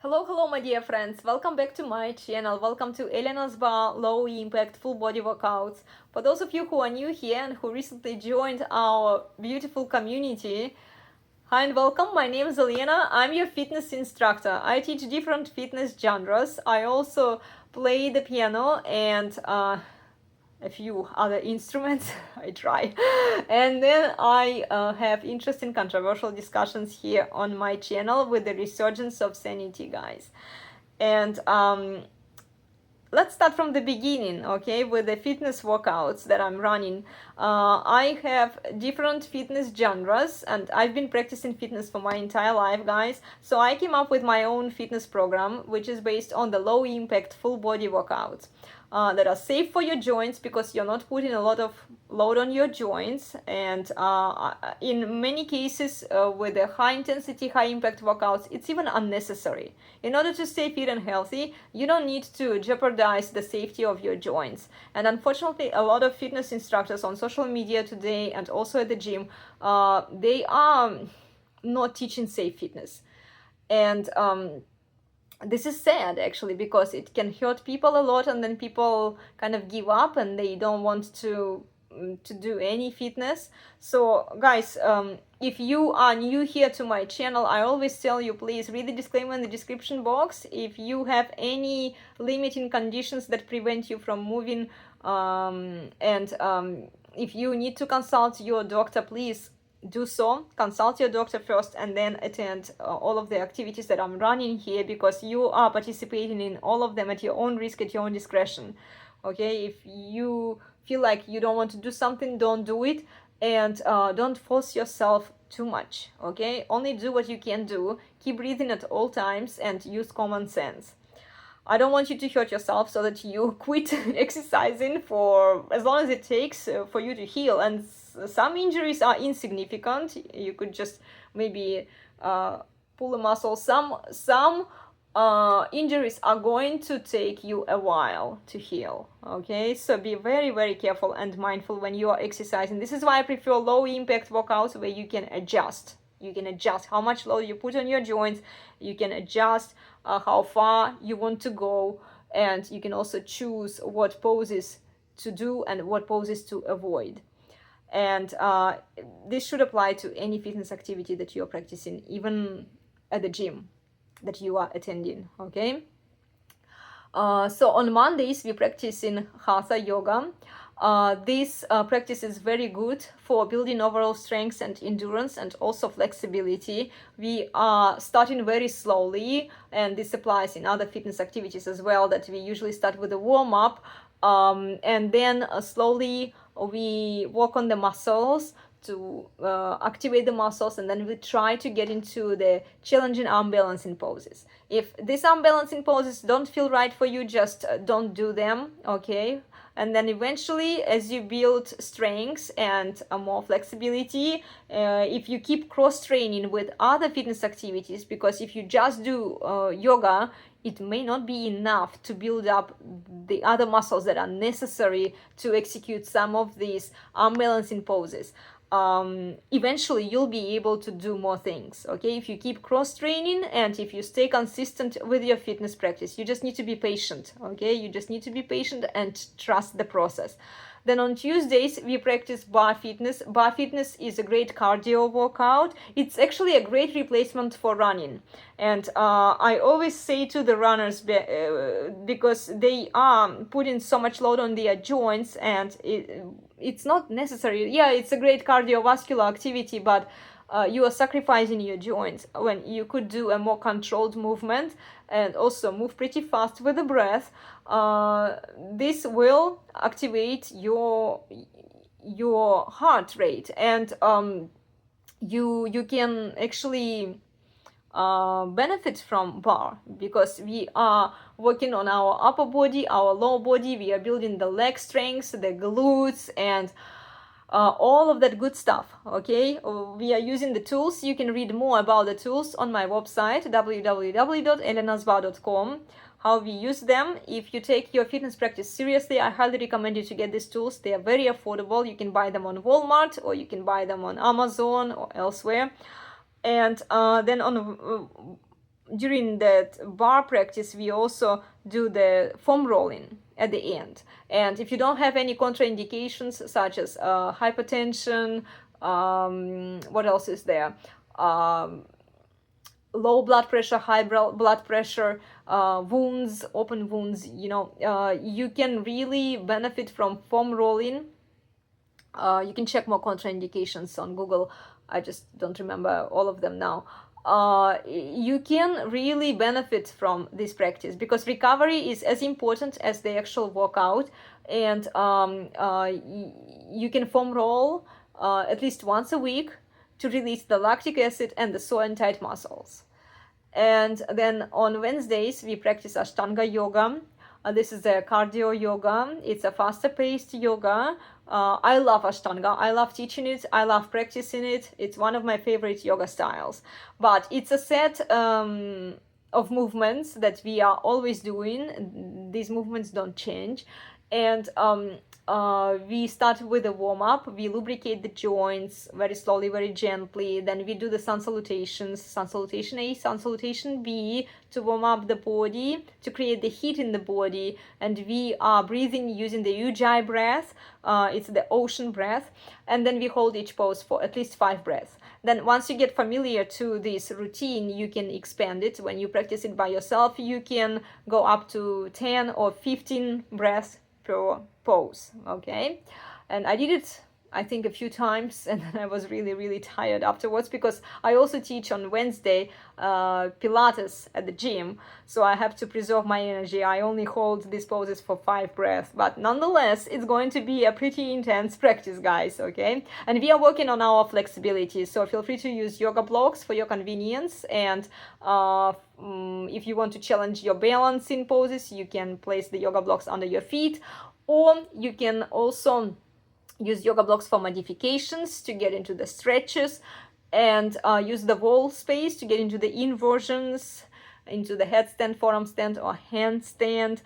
Hello, my dear friends. Welcome back to my channel. Welcome to Elena's Bar Low Impact Full Body Workouts. For those of you who are new here and who recently joined our beautiful community, hi and welcome. My name is Elena. I'm your fitness instructor. I teach different fitness genres. I also play the piano and a few other instruments. I try. And then I have interesting controversial discussions here on my channel with the resurgence of sanity, guys. And let's start from the beginning, okay, with the fitness workouts that I'm running. I have different fitness genres, and I've been practicing fitness for my entire life, guys. So I came up with my own fitness program, which is based on the low impact full body workouts. That are safe for your joints because you're not putting a lot of load on your joints, and in many cases with the high intensity high impact workouts it's even unnecessary. In order to stay fit and healthy, you don't need to jeopardize the safety of your joints. And unfortunately, a lot of fitness instructors on social media today and also at the gym, they are not teaching safe fitness. And this is sad actually, because it can hurt people a lot, and then people kind of give up and they don't want to do any fitness. So guys, if you are new here to my channel, I always tell you, please read the disclaimer in the description box. If you have any limiting conditions that prevent you from moving, and if you need to consult your doctor, please do so. Consult your doctor first and then attend all of the activities that I'm running here, because you are participating in all of them at your own risk, at your own discretion. Okay, if you feel like you don't want to do something, don't do it, and don't force yourself too much. Okay, only do what you can do. Keep breathing at all times and use common sense. I don't want you to hurt yourself, so that you quit exercising for as long as it takes for you to heal. And some injuries are insignificant. You could just maybe pull a muscle. Some injuries are going to take you a while to heal. Okay, so be very careful and mindful when you are exercising. This is why I prefer low impact workouts where you can adjust. You can adjust how much load you put on your joints. You can adjust how far you want to go, and you can also choose what poses to do and what poses to avoid. And this should apply to any fitness activity that you're practicing, even at the gym that you are attending. Okay, so on Mondays we practice in Hatha Yoga. This practice is very good for building overall strength and endurance, and also flexibility. We are starting very slowly, and this applies in other fitness activities as well, that we usually start with a warm-up, and then slowly we work on the muscles to activate the muscles, and then we try to get into the challenging arm balancing poses. If these arm balancing poses don't feel right for you, just don't do them. Okay, and then eventually, as you build strength and more flexibility, if you keep cross training with other fitness activities, because if you just do yoga, it may not be enough to build up the other muscles that are necessary to execute some of these arm balancing poses. Eventually you'll be able to do more things. Okay, if you keep cross training and if you stay consistent with your fitness practice, you just need to be patient. Okay, you just need to be patient and trust the process. Then on Tuesdays we practice bar fitness. Bar fitness is a great cardio workout. It's actually a great replacement for running. And I always say to the runners, because they are putting so much load on their joints, and it's not necessary. Yeah, it's a great cardiovascular activity, but you are sacrificing your joints when you could do a more controlled movement and also move pretty fast with the breath. This will activate your heart rate, and you can actually benefit from bar, because we are working on our upper body, our lower body. We are building the leg strength, the glutes, and all of that good stuff. Okay, we are using the tools. You can read more about the tools on my website www.elenasbar.com, how we use them. If you take your fitness practice seriously, I highly recommend you to get these tools. They are very affordable. You can buy them on Walmart, or you can buy them on Amazon or elsewhere. And then on during that bar practice, we also do the foam rolling at the end. And if you don't have any contraindications such as hypertension, what else is there? Low blood pressure, high blood pressure, wounds, open wounds, you can really benefit from foam rolling. You can check more contraindications on Google. I just don't remember all of them now. You can really benefit from this practice because recovery is as important as the actual workout. And you can foam roll at least once a week to release the lactic acid and the sore and tight muscles. And then on Wednesdays, we practice Ashtanga yoga. This is a cardio yoga. It's a faster paced yoga. I love Ashtanga. I love teaching it. I love practicing it. It's one of my favorite yoga styles. But it's a set of movements that we are always doing. These movements don't change. And we start with a warm-up. We lubricate the joints very slowly, very gently. Then we do the sun salutations, sun salutation A, sun salutation B, to warm up the body, to create the heat in the body. And we are breathing using the Ujjayi breath. It's the ocean breath. And then we hold each pose for at least 5 breaths. Then once you get familiar to this routine, you can expand it. When you practice it by yourself, you can go up to 10 or 15 breaths per pose. Okay, and I did it I think a few times, and then I was really tired afterwards because I also teach on Wednesday Pilates at the gym, so I have to preserve my energy. I only hold these poses for 5 breaths, but nonetheless it's going to be a pretty intense practice, guys. Okay, and we are working on our flexibility, so feel free to use yoga blocks for your convenience. And if you want to challenge your balance in poses, you can place the yoga blocks under your feet, or you can also use yoga blocks for modifications to get into the stretches, and use the wall space to get into the inversions, into the headstand, forearm stand, or handstand.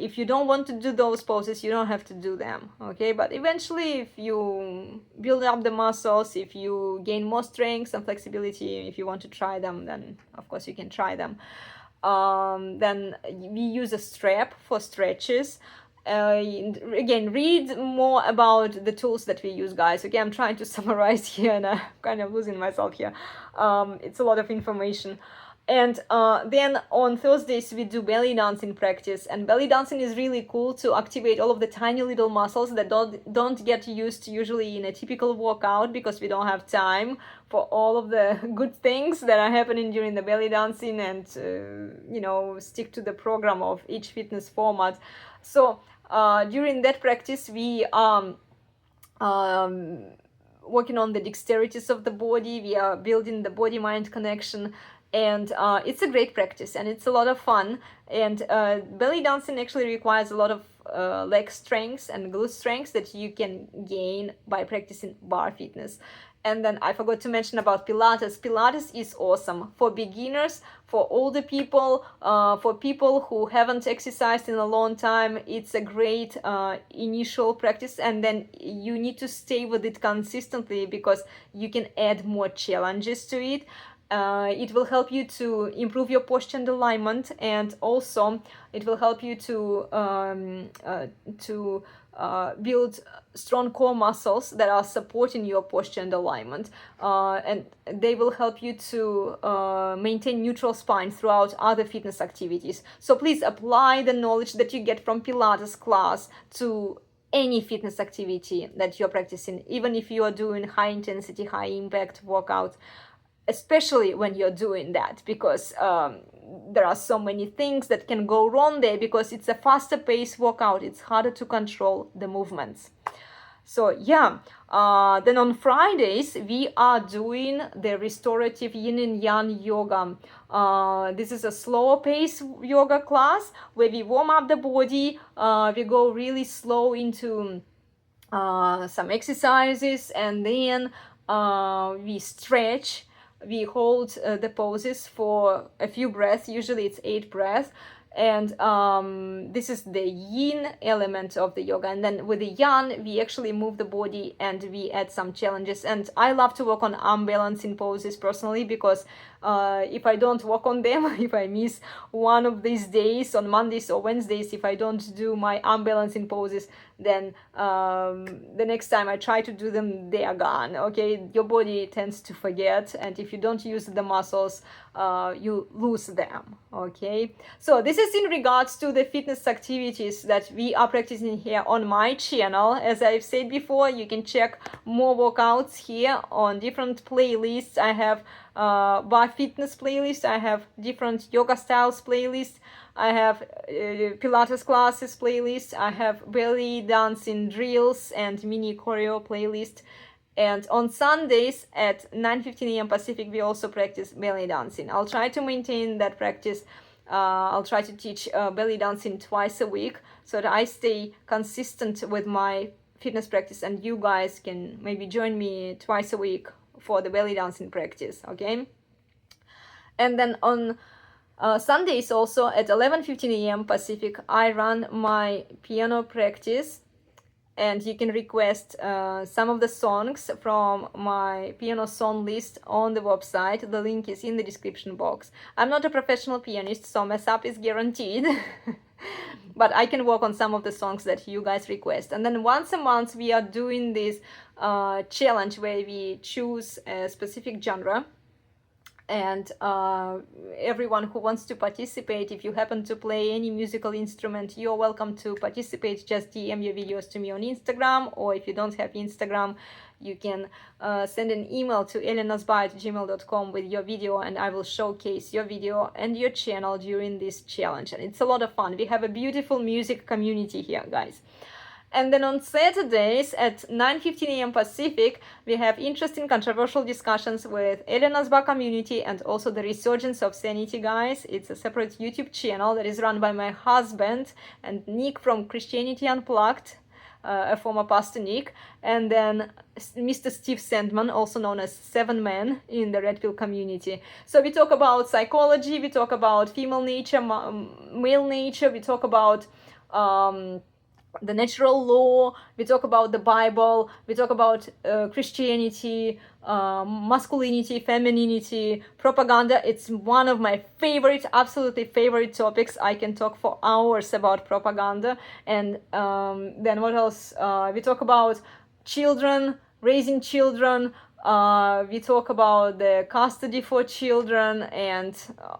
If you don't want to do those poses, you don't have to do them, okay? But eventually, if you build up the muscles, if you gain more strength and flexibility, if you want to try them, then of course you can try them. Then we use a strap for stretches. Again, read more about the tools that we use, guys. Okay, I'm trying to summarize here and I'm kind of losing myself here. It's a lot of information. And then on Thursdays we do belly dancing practice, and belly dancing is really cool to activate all of the tiny little muscles that don't get used usually in a typical workout, because we don't have time for all of the good things that are happening during the belly dancing, and stick to the program of each fitness format. So during that practice we are working on the dexterities of the body. We are building the body-mind connection, and it's a great practice and it's a lot of fun. And belly dancing actually requires a lot of leg strength and glute strength that you can gain by practicing bar fitness. And then I forgot to mention about Pilates. Pilates is awesome for beginners, for older people, for people who haven't exercised in a long time. It's a great initial practice, and then you need to stay with it consistently because you can add more challenges to it. It will help you to improve your posture and alignment, and also it will help you to build strong core muscles that are supporting your posture and alignment, and they will help you to maintain neutral spine throughout other fitness activities. So please apply the knowledge that you get from Pilates class to any fitness activity that you're practicing, even if you are doing high intensity, high impact workouts, especially when you're doing that, because there are so many things that can go wrong there, because it's a faster paced workout. It's harder to control the movements. So yeah, then on Fridays we are doing the restorative yin and yang yoga. This is a slower pace yoga class where we warm up the body. We go really slow into some exercises, and then we stretch. We hold the poses for a few breaths. Usually it's 8 breaths. and this is the yin element of the yoga, and then with the yang we actually move the body and we add some challenges. And I love to work on arm balancing poses personally, because if I don't work on them, if I miss one of these days, on Mondays or Wednesdays, if I don't do my arm balancing poses, then the next time I try to do them, they are gone. Okay, your body tends to forget, and if you don't use the muscles, you lose them. Okay, so this is in regards to the fitness activities that we are practicing here on my channel. As I've said before, you can check more workouts here on different playlists. I have bar fitness playlist, I have different yoga styles playlist, I have Pilates classes playlist, I have belly dancing drills and mini choreo playlist. And on Sundays at 9:15 a.m. Pacific, we also practice belly dancing. I'll try to maintain that practice. I'll try to teach belly dancing twice a week so that I stay consistent with my fitness practice, and you guys can maybe join me twice a week for the belly dancing practice. Okay, and then on Sundays also at 11:15 a.m. Pacific, I run my piano practice, and you can request some of the songs from my piano song list on the website. The link is in the description box. I'm not a professional pianist, so mess up is guaranteed. But I can work on some of the songs that you guys request. And then once a month we are doing this challenge where we choose a specific genre, and everyone who wants to participate, if you happen to play any musical instrument, you're welcome to participate. Just DM your videos to me on Instagram, or if you don't have Instagram, you can send an email to elenasba@gmail.com with your video, and I will showcase your video and your channel during this challenge. And it's a lot of fun. We have a beautiful music community here, guys. And then on Saturdays at 9:15 a.m. Pacific, we have interesting controversial discussions with Elena's Bar community and also the Resurgence of Sanity, guys. It's a separate YouTube channel that is run by my husband and Nick from Christianity Unplugged, a former pastor Nick, and then Mr. Steve Sandman, also known as Seven Man in the Red Pill community. So we talk about psychology, we talk about female nature, male nature, we talk about the natural law, we talk about the Bible, we talk about Christianity, masculinity, femininity, propaganda. It's one of my favorite, absolutely favorite topics. I can talk for hours about propaganda. And then what else? We talk about children, raising children, we talk about the custody for children, and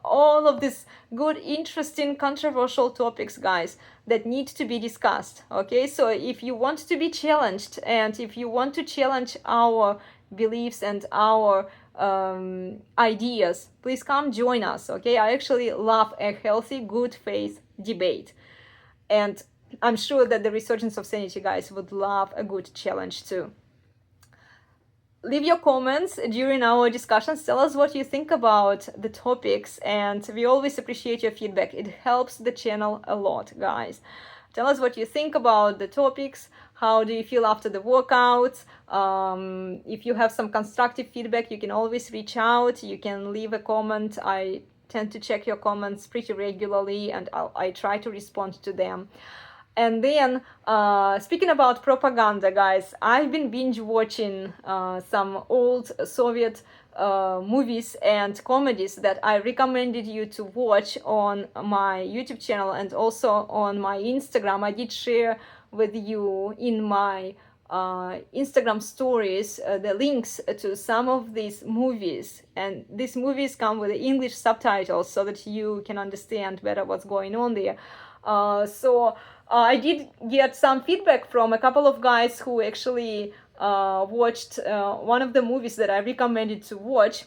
all of these good, interesting, controversial topics, guys, that need to be discussed. Okay, so if you want to be challenged, and if you want to challenge our beliefs and our ideas, please come join us. Okay, I actually love a healthy, good faith debate, and I'm sure that the Resurgence of Sanity guys would love a good challenge too. Leave your comments during our discussions. Tell us what you think about the topics, and we always appreciate your feedback. It helps the channel a lot, guys. Tell us what you think about the topics. How do you feel after the workouts? If you have some constructive feedback, you can always reach out. You can leave a comment. I tend to check your comments pretty regularly, and I try to respond to them. And then, speaking about propaganda, guys, I've been binge watching some old Soviet movies and comedies that I recommended you to watch on my YouTube channel and also on my Instagram. I did share with you in my Instagram stories the links to some of these movies, and these movies come with the English subtitles so that you can understand better what's going on there. I did get some feedback from a couple of guys who actually watched one of the movies that I recommended to watch.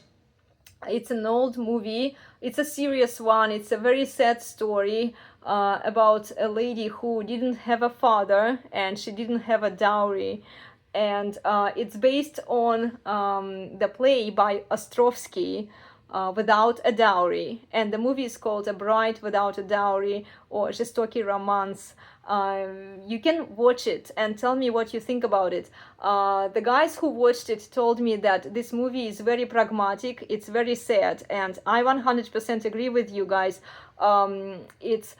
It's an old movie. It's a serious one. It's a very sad story about a lady who didn't have a father and she didn't have a dowry. And it's based on the play by Ostrovsky. Without a Dowry, and the movie is called A Bride Without a Dowry or Жестокий Romance. You can watch it and tell me what you think about it. The guys who watched it told me that this movie is very pragmatic, it's very sad, and I 100% agree with you guys. It's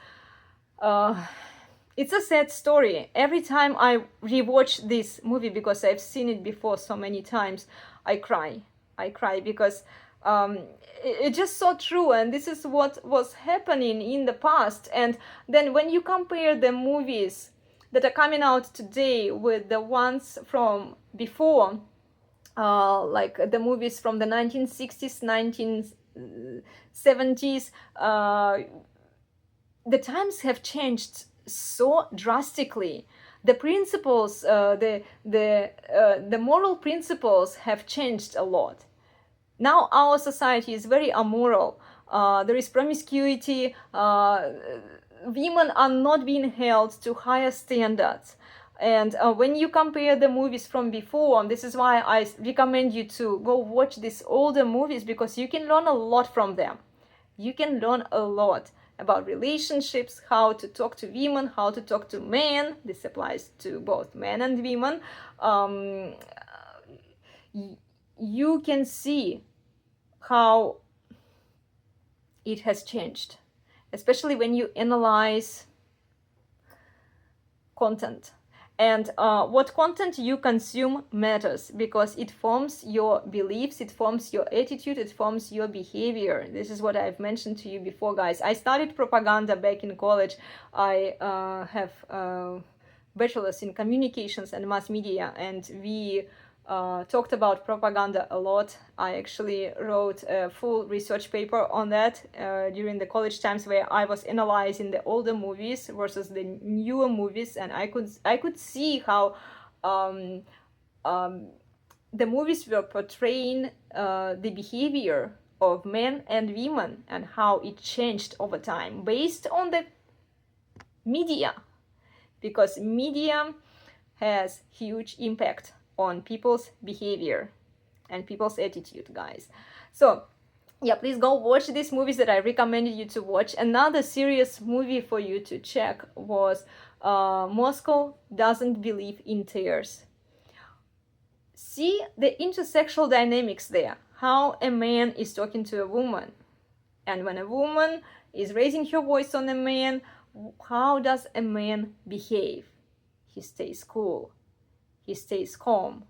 a sad story. Every time I rewatch this movie, because I've seen it before so many times, I cry because it's just so true, and this is what was happening in the past. And then when you compare the movies that are coming out today with the ones from before, like the movies from the 1960s, 1970s, the times have changed so drastically. The principles, the moral principles have changed a lot. Now our society is very immoral. There is promiscuity. Women are not being held to higher standards. And when you compare the movies from before, this is why I recommend you to go watch these older movies, because you can learn a lot from them. You can learn a lot about relationships, how to talk to women, how to talk to men. This applies to both men and women. You can see how it has changed, especially when you analyze content. And what content you consume matters, because it forms your beliefs, it forms your attitude, it forms your behavior. This is what I've mentioned to you before, guys. I studied propaganda back in college. I have bachelor's in communications and mass media, and we talked about propaganda a lot. I actually wrote a full research paper on that during the college times, where I was analyzing the older movies versus the newer movies, and I could see how the movies were portraying the behavior of men and women, and how it changed over time based on the media, because media has huge impact on people's behavior and people's attitude, guys. So yeah, please go watch these movies that I recommended you to watch. Another serious movie for you to check was Moscow Doesn't Believe in Tears. See the intersexual dynamics there, how a man is talking to a woman, and when a woman is raising her voice on a man, how does a man behave? He stays cool, he stays calm,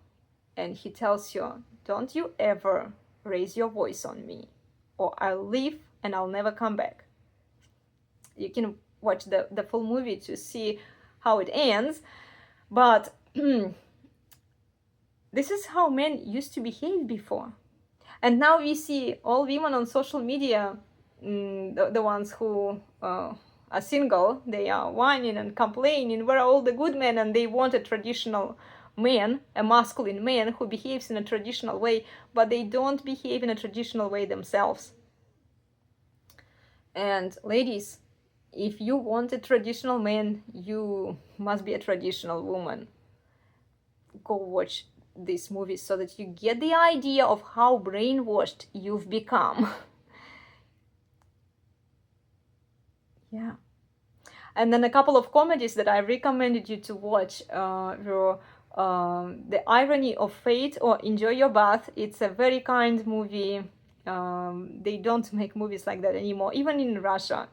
and he tells you, don't you ever raise your voice on me, or I'll leave and I'll never come back. You can watch the full movie to see how it ends, but this is how men used to behave before. And now we see all women on social media, the ones who are single, they are whining and complaining, where are all the good men, and they want a traditional man, a masculine man who behaves in a traditional way, but they don't behave in a traditional way themselves. And ladies, if you want a traditional man, you must be a traditional woman. Go watch these movies so that you get the idea of how brainwashed you've become. Yeah. And then a couple of comedies that I recommended you to watch were The Irony of Fate or Enjoy Your Bath. It's a very kind movie. They don't make movies like that anymore, even in Russia.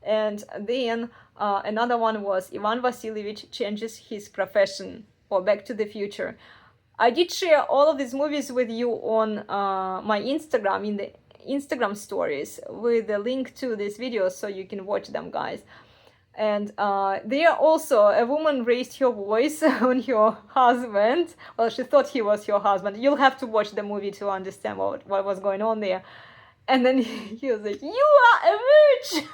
And then another one was Ivan Vasilievich Changes His Profession, or Back to the Future. I did share all of these movies with you on my Instagram, in the Instagram stories, with a link to these videos, so you can watch them, guys. And there also, a woman raised her voice on her husband. Well, she thought he was her husband. You'll have to watch the movie to understand what was going on there. And then he was like, "You are a witch!"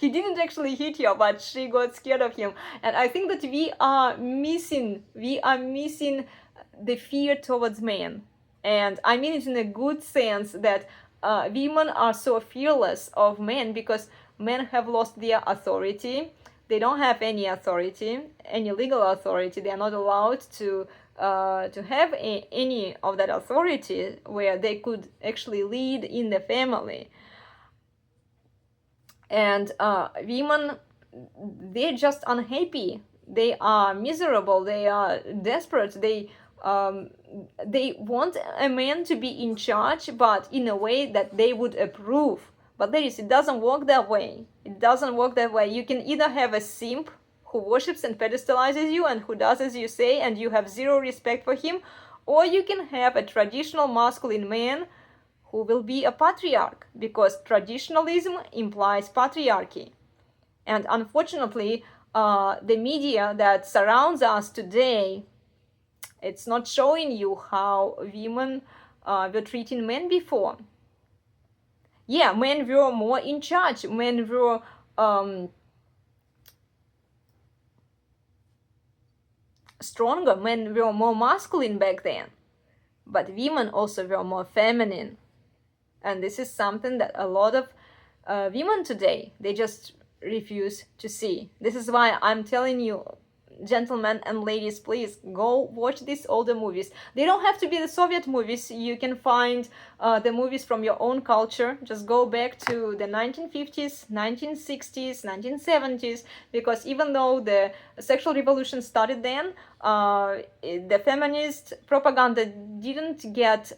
He didn't actually hit her, but she got scared of him. And I think that we are missing the fear towards men. And I mean it in a good sense, that women are so fearless of men because men have lost their authority. They don't have any authority, any legal authority. They are not allowed to to have any of that authority where they could actually lead in the family. And women, they're just unhappy, they are miserable, they are desperate, they want a man to be in charge, but in a way that they would approve. But ladies, it doesn't work that way. It doesn't work that way. You can either have a simp who worships and pedestalizes you and who does as you say and you have zero respect for him, or you can have a traditional masculine man who will be a patriarch, because traditionalism implies patriarchy. And unfortunately, the media that surrounds us today, it's not showing you how women were treating men before. Yeah, men were more in charge, men were stronger, men were more masculine back then, but women also were more feminine. And this is something that a lot of women today, they just refuse to see. This is why I'm telling you, gentlemen and ladies, please go watch these older movies. They don't have to be the Soviet movies. You can find the movies from your own culture. Just go back to the 1950s, 1960s, 1970s, because even though the sexual revolution started then, the feminist propaganda didn't get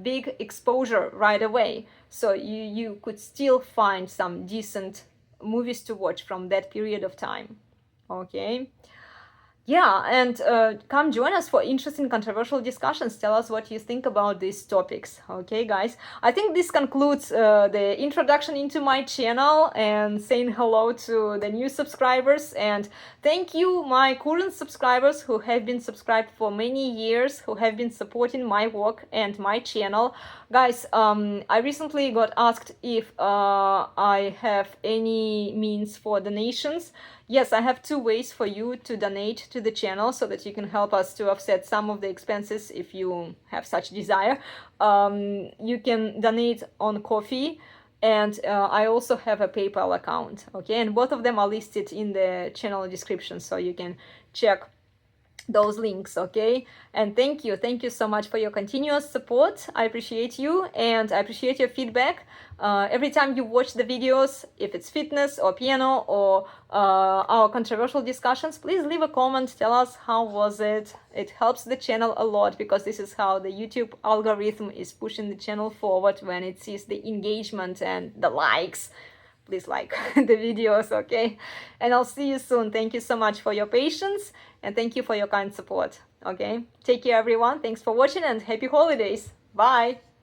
big exposure right away. So you could still find some decent movies to watch from that period of time. Okay. Yeah, and come join us for interesting, controversial discussions. Tell us what you think about these topics. Okay, guys? I think this concludes the introduction into my channel and saying hello to the new subscribers. And thank you, my current subscribers who have been subscribed for many years, who have been supporting my work and my channel. Guys, I recently got asked if I have any means for donations. Yes, I have 2 ways for you to donate to the channel so that you can help us to offset some of the expenses if you have such desire. You can donate on Ko-fi, and I also have a PayPal account, okay? And both of them are listed in the channel description, so you can check those links, okay? And thank you so much for your continuous support. I appreciate you, and I appreciate your feedback. Every time you watch the videos, if it's fitness or piano or our controversial discussions, please leave a comment, tell us how was it. It helps the channel a lot, because this is how the YouTube algorithm is pushing the channel forward, when it sees the engagement and the likes. Please like the videos, okay? And I'll see you soon. Thank you so much for your patience, and thank you for your kind support, okay? Take care, everyone. Thanks for watching, and happy holidays. Bye!